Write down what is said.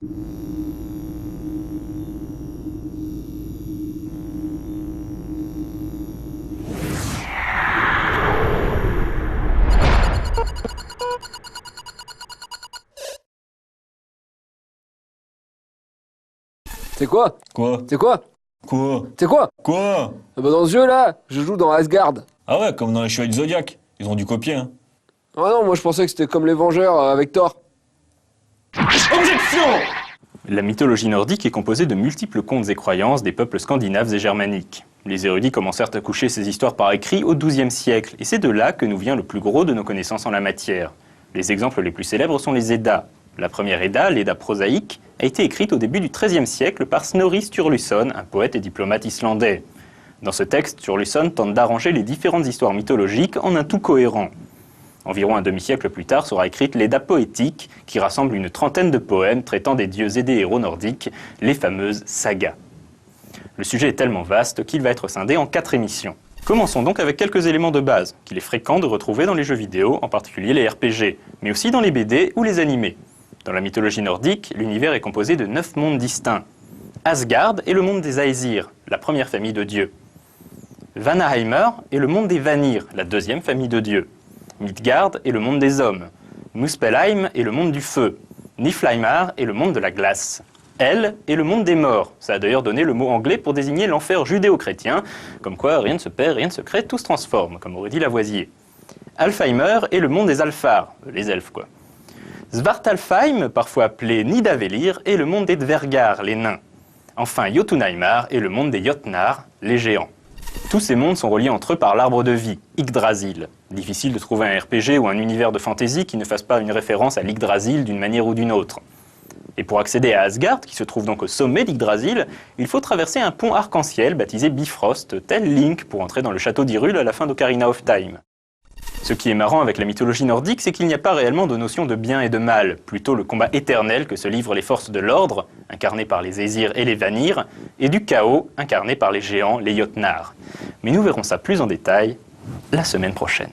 C'est quoi? Quoi? C'est quoi? Quoi? C'est quoi? Quoi? Ah bah dans ce jeu là, je joue dans Asgard. Ah ouais, comme dans les Chevaliers du Zodiac. Ils ont dû copier, hein. Ah non, moi je pensais que c'était comme les Vengeurs avec Thor. Objection! La mythologie nordique est composée de multiples contes et croyances des peuples scandinaves et germaniques. Les érudits commencèrent à coucher ces histoires par écrit au XIIe siècle, et c'est de là que nous vient le plus gros de nos connaissances en la matière. Les exemples les plus célèbres sont les Eddas. La première Edda, l'Edda prosaïque, a été écrite au début du XIIIe siècle par Snorri Sturluson, un poète et diplomate islandais. Dans ce texte, Sturluson tente d'arranger les différentes histoires mythologiques en un tout cohérent. Environ un demi-siècle plus tard sera écrite l'Edda poétique, qui rassemble une trentaine de poèmes traitant des dieux et des héros nordiques, les fameuses sagas. Le sujet est tellement vaste qu'il va être scindé en 4 émissions. Commençons donc avec quelques éléments de base, qu'il est fréquent de retrouver dans les jeux vidéo, en particulier les RPG, mais aussi dans les BD ou les animés. Dans la mythologie nordique, l'univers est composé de 9 mondes distincts. Asgard est le monde des Aesir, la première famille de dieux. Vanaheimr est le monde des Vanir, la deuxième famille de dieux. Midgard est le monde des hommes. Muspelheim est le monde du feu. Niflheimar est le monde de la glace. Hel est le monde des morts. Ça a d'ailleurs donné le mot anglais pour désigner l'enfer judéo-chrétien, comme quoi rien ne se perd, rien ne se crée, tout se transforme, comme aurait dit Lavoisier. Alfheimer est le monde des Alphars, les elfes quoi. Svartalfheim, parfois appelé Nidavellir, est le monde des Dvergar, les nains. Enfin, Jotunheimar est le monde des Jotnar, les géants. Tous ces mondes sont reliés entre eux par l'arbre de vie, Yggdrasil. Difficile de trouver un RPG ou un univers de fantasy qui ne fasse pas une référence à l'Yggdrasil d'une manière ou d'une autre. Et pour accéder à Asgard, qui se trouve donc au sommet d'Yggdrasil, il faut traverser un pont arc-en-ciel baptisé Bifrost, tel Link pour entrer dans le château d'Hyrule à la fin d'Ocarina of Time. Ce qui est marrant avec la mythologie nordique, c'est qu'il n'y a pas réellement de notion de bien et de mal, plutôt le combat éternel que se livrent les forces de l'ordre, incarnées par les Aesir et les Vanir, et du chaos, incarné par les géants, les Jotnar. Mais nous verrons ça plus en détail la semaine prochaine.